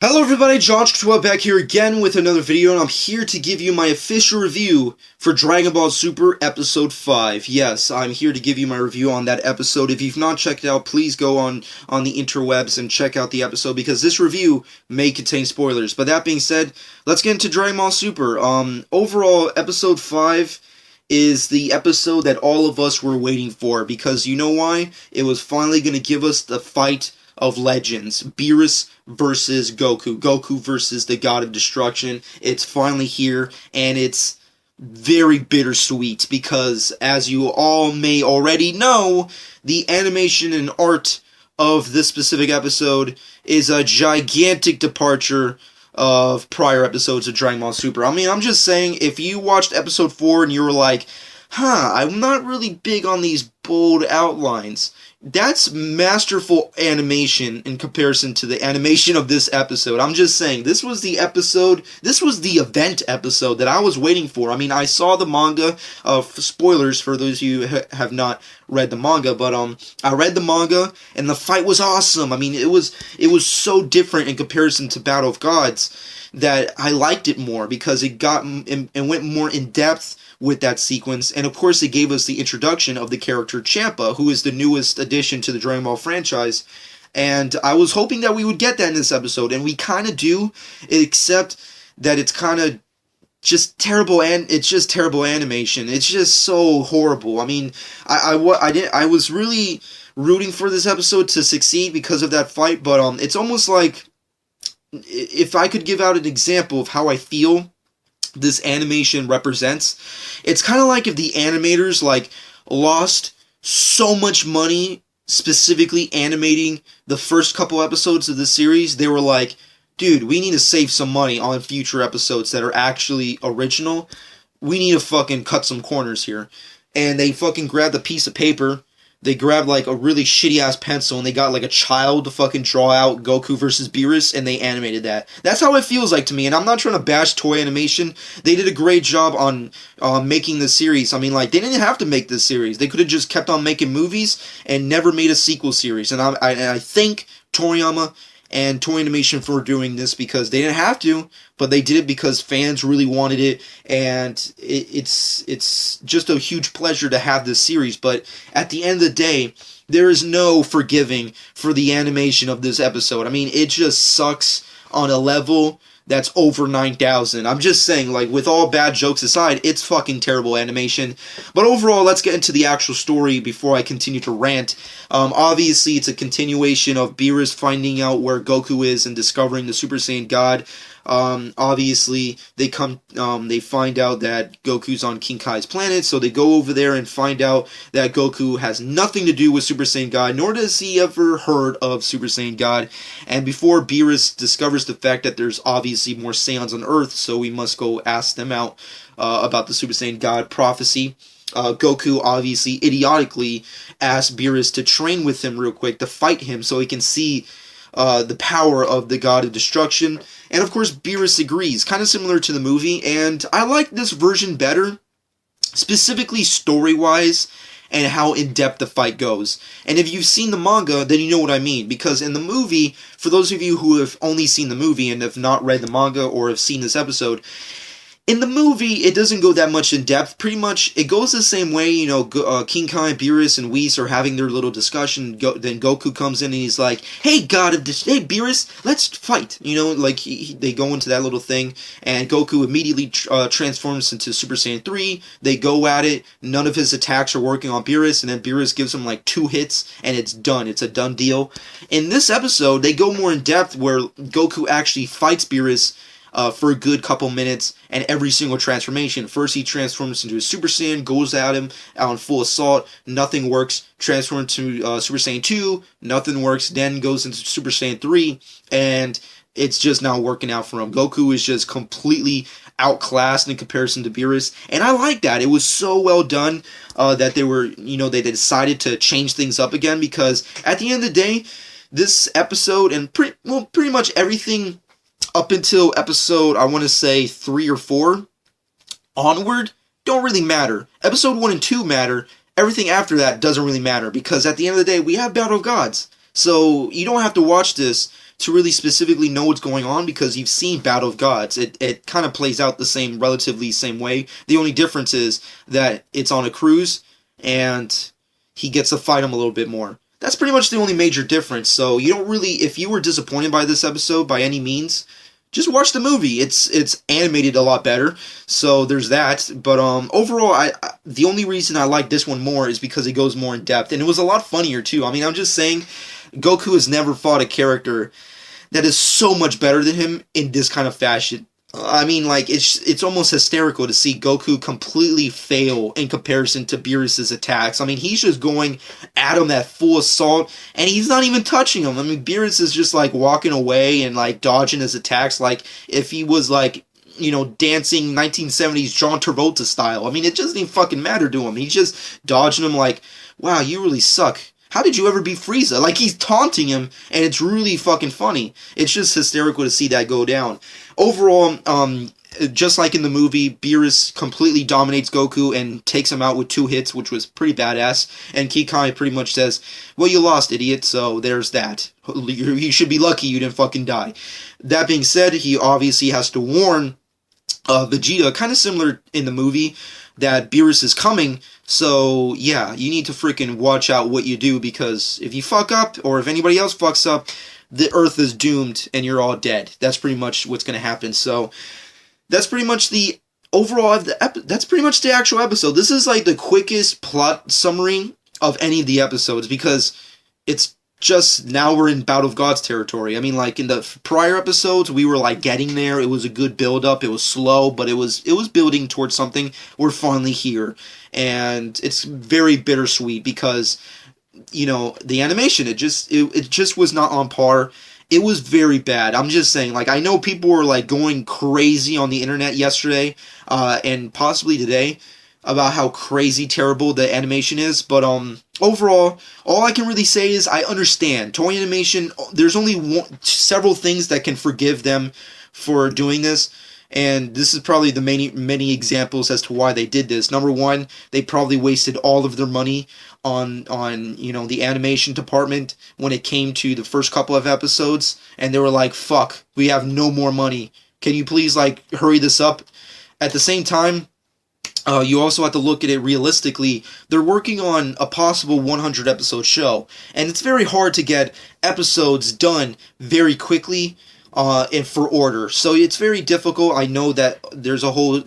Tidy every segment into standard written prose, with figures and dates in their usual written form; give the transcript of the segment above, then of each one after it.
Hello everybody, Josh12 back here again with another video, and I'm here to give you my official review for Dragon Ball Super Episode 5. Yes, I'm here to give you my review on that episode. If you've not checked it out, please go on the interwebs and check out the episode, because this review may contain spoilers. But that being said, let's get into Dragon Ball Super. Overall, Episode 5 is the episode that all of us were waiting for, because you know why? It was finally going to give us the fight of legends. Beerus versus Goku. Goku versus the God of Destruction. It's finally here, and it's very bittersweet because, as you all may already know, the animation and art of this specific episode is a gigantic departure of prior episodes of Dragon Ball Super. I mean, I'm just saying, if you watched episode 4 and you were like, I'm not really big on these bold outlines, that's masterful animation in comparison to the animation of this episode. I'm just saying, this was the event episode that I was waiting for. I mean, I saw the manga, spoilers for those of you who have not read the manga, but I read the manga, and the fight was awesome. I mean, it was so different in comparison to Battle of Gods that I liked it more, because it got and went more in depth with that sequence, and of course it gave us the introduction of the character Champa, who is the newest addition to the Dragon Ball franchise, and I was hoping that we would get that in this episode, and we kind of do, except that it's kind of just terrible, and it's just terrible animation. It's just so horrible. I mean, I was really rooting for this episode to succeed because of that fight, but it's almost like, if I could give out an example of how I feel this animation represents, it's kind of like if the animators lost so much money specifically animating the first couple episodes of the series. They were like, dude, we need to save some money on future episodes that are actually original. We need to fucking cut some corners here. And they fucking grabbed a piece of paper, they grabbed a really shitty ass pencil, and they got a child to fucking draw out Goku versus Beerus, and they animated that. That's how it feels like to me, and I'm not trying to bash toy animation. They did a great job on making the series. I mean, they didn't have to make this series. They could have just kept on making movies and never made a sequel series. And I thank Toriyama and Toy Animation for doing this, because they didn't have to, but they did it because fans really wanted it, and it's just a huge pleasure to have this series. But at the end of the day, there is no forgiving for the animation of this episode. I mean, it just sucks on a level that's over 9,000. I'm just saying, with all bad jokes aside, it's fucking terrible animation. But overall, let's get into the actual story before I continue to rant. Obviously, it's a continuation of Beerus finding out where Goku is and discovering the Super Saiyan God. Obviously, they find out that Goku's on King Kai's planet, so they go over there and find out that Goku has nothing to do with Super Saiyan God, nor does he ever heard of Super Saiyan God. And before Beerus discovers the fact that there's obviously more Saiyans on Earth, so we must go ask them out about the Super Saiyan God prophecy. Goku obviously idiotically asks Beerus to train with him real quick to fight him, so he can see the power of the God of Destruction. And of course, Beerus agrees, kind of similar to the movie, and I like this version better, specifically story-wise, and how in-depth the fight goes. And if you've seen the manga, then you know what I mean, because in the movie, for those of you who have only seen the movie and have not read the manga or have seen this episode, in the movie, it doesn't go that much in depth. Pretty much, it goes the same way. King Kai, Beerus, and Whis are having their little discussion. Then Goku comes in and he's like, "Hey, God of this, hey Beerus, let's fight." They go into that little thing, and Goku immediately transforms into Super Saiyan 3. They go at it. None of his attacks are working on Beerus, and then Beerus gives him 2 hits, and it's done. It's a done deal. In this episode, they go more in depth, where Goku actually fights Beerus for a good couple minutes, and every single transformation. First, he transforms into a Super Saiyan, goes at him on full assault, nothing works. Transforms to Super Saiyan 2, nothing works. Then goes into Super Saiyan 3, and it's just not working out for him. Goku is just completely outclassed in comparison to Beerus, and I like that. It was so well done that they decided to change things up again, because at the end of the day, this episode, and pretty much everything up until episode, I want to say 3 or 4 onward, don't really matter. Episode 1 and 2 matter. Everything after that doesn't really matter, because at the end of the day, we have Battle of Gods. So you don't have to watch this to really specifically know what's going on because you've seen Battle of Gods. It kind of plays out the relatively same way. The only difference is that it's on a cruise and he gets to fight him a little bit more. That's pretty much the only major difference. So you don't really, if you were disappointed by this episode by any means, just watch the movie. It's animated a lot better, so there's that. But overall, the only reason I like this one more is because it goes more in depth, and it was a lot funnier too. I mean, I'm just saying, Goku has never fought a character that is so much better than him in this kind of fashion. I mean, like, it's almost hysterical to see Goku completely fail in comparison to Beerus's attacks. I mean, he's just going at him at full assault, and he's not even touching him. I mean, Beerus is just, like, walking away and, like, dodging his attacks like if he was, like, you know, dancing 1970s John Travolta style. I mean, it doesn't even fucking matter to him. He's just dodging him like, wow, you really suck. How did you ever beat Frieza? Like, he's taunting him, and it's really fucking funny. It's just hysterical to see that go down. Overall, just like in the movie, Beerus completely dominates Goku and takes him out with 2 hits, which was pretty badass. And Kikai pretty much says, well, you lost, idiot, so there's that. You should be lucky you didn't fucking die. That being said, he obviously has to warn Vegeta, kind of similar in the movie, that Beerus is coming. So, yeah, you need to freaking watch out what you do, because if you fuck up, or if anybody else fucks up, the Earth is doomed, and you're all dead. That's pretty much what's going to happen. So, that's pretty much the overall of that's pretty much the actual episode. This is like the quickest plot summary of any of the episodes, because it's just now we're in Battle of Gods territory. I mean, like, in the prior episodes, we were, like, getting there. It was a good build-up. It was slow, but it was building towards something. We're finally here. And it's very bittersweet because, you know, the animation, it just was not on par. It was very bad. I'm just saying, like, I know people were, like, going crazy on the internet yesterday, and possibly today, about how crazy terrible the animation is, but overall, all I can really say is I understand. Toei Animation, there's only several things that can forgive them for doing this, and this is probably the many examples as to why they did this. Number one, they probably wasted all of their money on you know, the animation department when it came to the first couple of episodes, and they were like, fuck, we have no more money. Can you please, like, hurry this up? At the same time, you also have to look at it realistically. They're working on a possible 100 episode show, and it's very hard to get episodes done very quickly and for order. So it's very difficult. I know that there's a whole,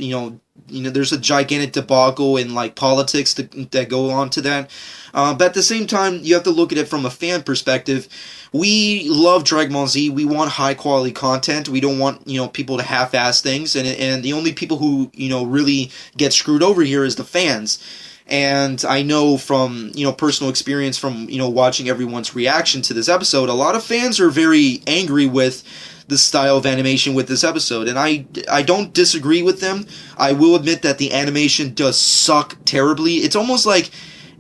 there's a gigantic debacle in, like, politics that go on to that. But at the same time, you have to look at it from a fan perspective. We love Dragon Ball Z. We want high quality content. We don't want, people to half-ass things. And the only people who, really get screwed over here is the fans. And I know from, personal experience from, watching everyone's reaction to this episode, a lot of fans are very angry with the style of animation with this episode, and I don't disagree with them. I will admit that the animation does suck terribly. It's almost like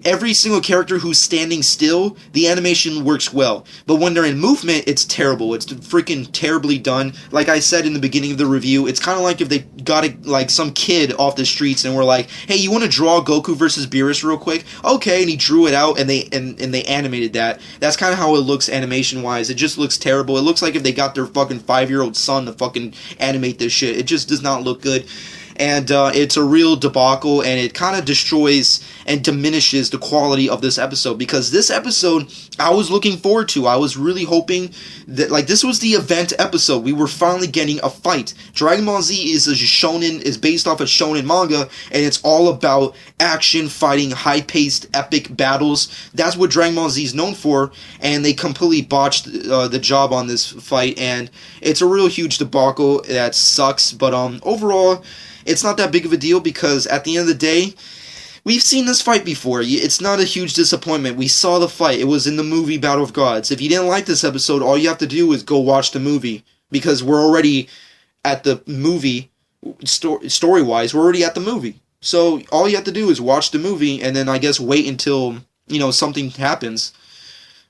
every single character who's standing still, the animation works well. But when they're in movement, it's terrible. It's freaking terribly done. Like I said in the beginning of the review, it's kind of like if they got some kid off the streets and were like, hey, you want to draw Goku versus Beerus real quick? Okay, and he drew it out and they animated that. That's kind of how it looks animation-wise. It just looks terrible. It looks like if they got their fucking 5-year-old son to fucking animate this shit. It just does not look good. And it's a real debacle, and it kind of destroys and diminishes the quality of this episode, because this episode I was looking forward to. I was really hoping that, like, this was the event episode. We were finally getting a fight. Dragon Ball Z is based off a shonen manga, and it's all about action, fighting, high-paced, epic battles. That's what Dragon Ball Z is known for, and they completely botched the job on this fight, and it's a real huge debacle that sucks, but overall, it's not that big of a deal, because at the end of the day, we've seen this fight before. It's not a huge disappointment. We saw the fight. It was in the movie Battle of Gods. If you didn't like this episode, all you have to do is go watch the movie, because we're already at the movie, story-wise, we're already at the movie. So all you have to do is watch the movie, and then I guess wait until, something happens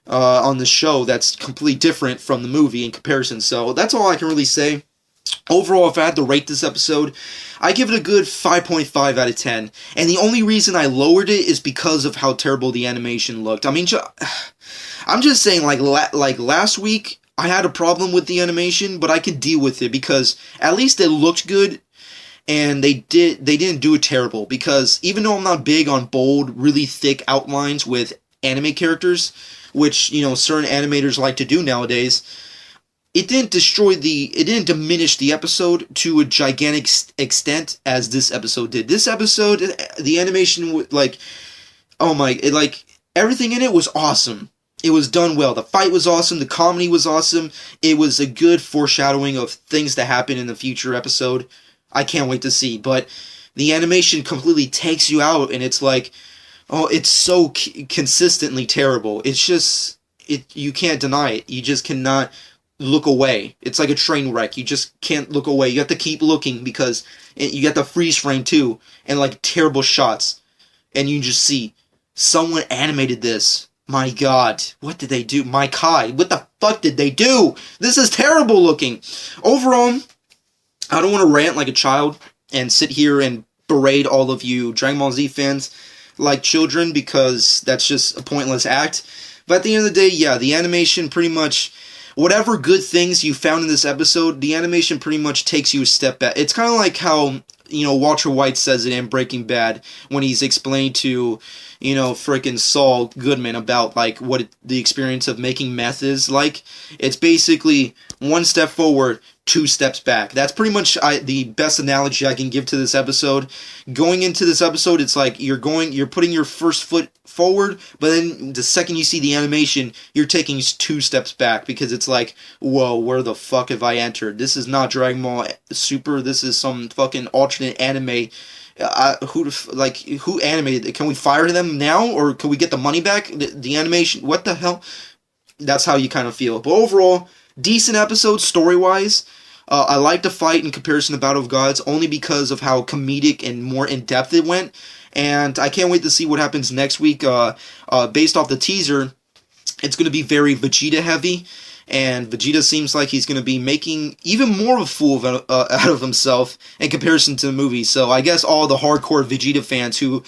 on the show that's completely different from the movie in comparison. So that's all I can really say. Overall, if I had to rate this episode, I give it a good 5.5 out of 10. And the only reason I lowered it is because of how terrible the animation looked. I mean, I'm just saying, like last week, I had a problem with the animation, but I could deal with it because at least it looked good, and they didn't do it terrible. Because even though I'm not big on bold, really thick outlines with anime characters, which certain animators like to do nowadays, it didn't diminish the episode to a gigantic extent as this episode did. This episode, the animation, like, oh my, everything in it was awesome. It was done well. The fight was awesome. The comedy was awesome. It was a good foreshadowing of things to happen in the future episode. I can't wait to see. But the animation completely takes you out, and it's like, oh, it's so consistently terrible. It's just, you can't deny it. You just cannot look away. It's like a train wreck. You just can't look away. You have to keep looking because you get the freeze frame too, and like terrible shots. And you just see, someone animated this. My God, what did they do? My Kai, what the fuck did they do? This is terrible looking. Overall, I don't want to rant like a child and sit here and berate all of you Dragon Ball Z fans like children, because that's just a pointless act. But at the end of the day, yeah, the animation pretty much, whatever good things you found in this episode, the animation pretty much takes you a step back. It's kind of like how, Walter White says it in Breaking Bad when he's explaining to, frickin' Saul Goodman about, like, what the experience of making meth is like. It's basically one step forward, 2 steps back. That's pretty much the best analogy I can give to this episode. Going into this episode, it's like you're putting your first foot forward, but then the second you see the animation, you're taking 2 steps back, because it's like, whoa, where the fuck have I entered? This is not Dragon Ball Super. This is some fucking alternate anime. Who animated it? Can we fire them now, or can we get the money back? The animation, what the hell? That's how you kind of feel. But overall, decent episode story-wise. I like the fight in comparison to Battle of Gods only because of how comedic and more in-depth it went. And I can't wait to see what happens next week. Based off the teaser, it's going to be very Vegeta-heavy. And Vegeta seems like he's going to be making even more of a fool out of himself in comparison to the movie. So I guess all the hardcore Vegeta fans who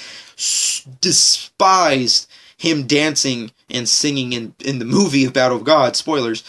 despised him dancing and singing in the movie of Battle of God, spoilers.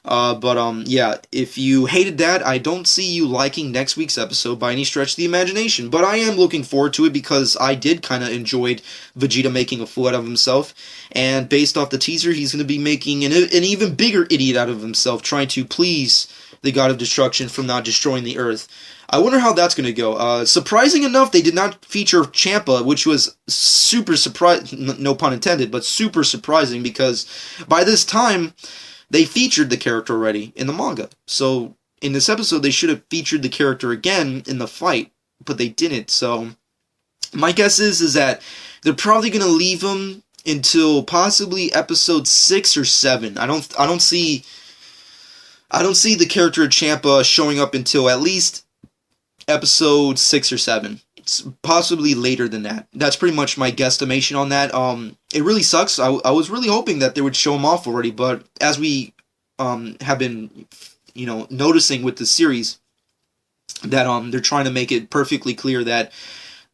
Yeah, if you hated that, I don't see you liking next week's episode by any stretch of the imagination. But I am looking forward to it because I did kind of enjoyed Vegeta making a fool out of himself. And based off the teaser, he's going to be making an even bigger idiot out of himself, trying to please the God of Destruction from not destroying the Earth. I wonder how that's going to go. Surprising enough, they did not feature Champa, which was super surprising, no pun intended, but super surprising, because by this time, they featured the character already in the manga. So in this episode, they should have featured the character again in the fight, but they didn't. So my guess is that they're probably going to leave him until possibly episode 6 or 7. I don't see the character of Champa showing up until at least episode 6 or 7. It's possibly later than that. That's pretty much my guesstimation on that. It really sucks. I was really hoping that they would show him off already, but as we have been, noticing with the series, that they're trying to make it perfectly clear that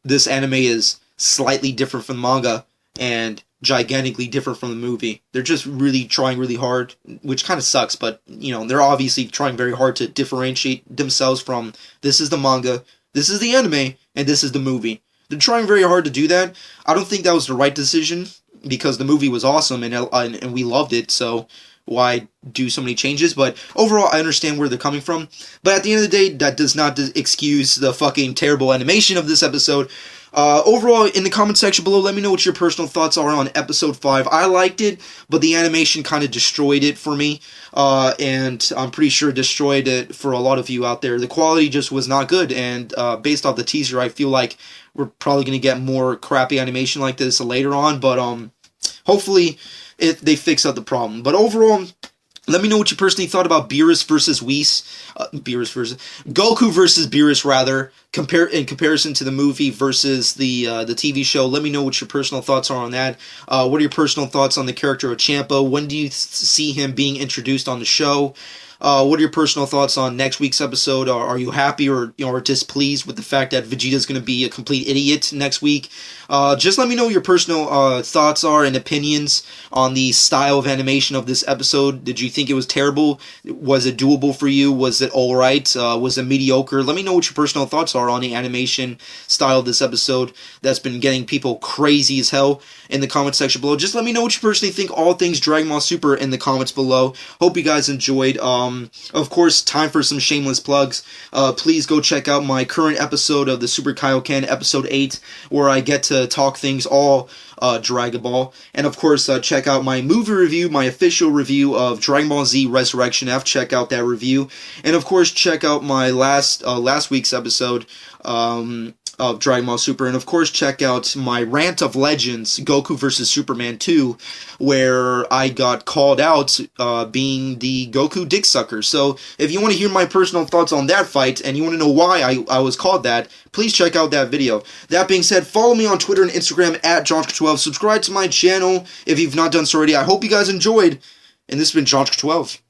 this anime is slightly different from the manga and gigantically different from the movie. They're just really trying really hard, which kind of sucks, but they're obviously trying very hard to differentiate themselves from, this is the manga, this is the anime, and this is the movie. They're trying very hard to do that. I don't think that was the right decision, because the movie was awesome and we loved it, so why do so many changes? But overall, I understand where they're coming from. But at the end of the day, that does not excuse the fucking terrible animation of this episode. Overall, in the comment section below, let me know what your personal thoughts are on episode 5. I liked it, but the animation kind of destroyed it for me, and I'm pretty sure destroyed it for a lot of you out there. The quality just was not good, and based off the teaser, I feel like we're probably going to get more crappy animation like this later on, but hopefully they fix up the problem. But overall, let me know what you personally thought about Beerus versus Whis. Goku versus Beerus, rather, in comparison to the movie versus the TV show. Let me know what your personal thoughts are on that. What are your personal thoughts on the character of Champa? When do you see him being introduced on the show? What are your personal thoughts on next week's episode? Are you happy or displeased with the fact that Vegeta's going to be a complete idiot next week? Just let me know what your personal thoughts are and opinions on the style of animation of this episode. Did you think it was terrible? Was it doable for you? Was it alright? Was it mediocre? Let me know what your personal thoughts are on the animation style of this episode that's been getting people crazy as hell in the comment section below. Just let me know what you personally think all things Dragon Ball Super in the comments below. Hope you guys enjoyed. Of course, time for some shameless plugs. Please go check out my current episode of the Super Kaioken, episode 8, where I get to talk things all Dragon Ball. And of course, check out my movie review, my official review of Dragon Ball Z Resurrection F. Check out that review. And of course, check out my last week's episode of Dragon Ball Super. And of course, check out my Rant of Legends, Goku vs. Superman 2, where I got called out being the Goku dick sucker. So if you want to hear my personal thoughts on that fight, and you want to know why I was called that, please check out that video. That being said, follow me on Twitter and Instagram at JonchK12. Subscribe to my channel if you've not done so already. I hope you guys enjoyed, and this has been JonchK12.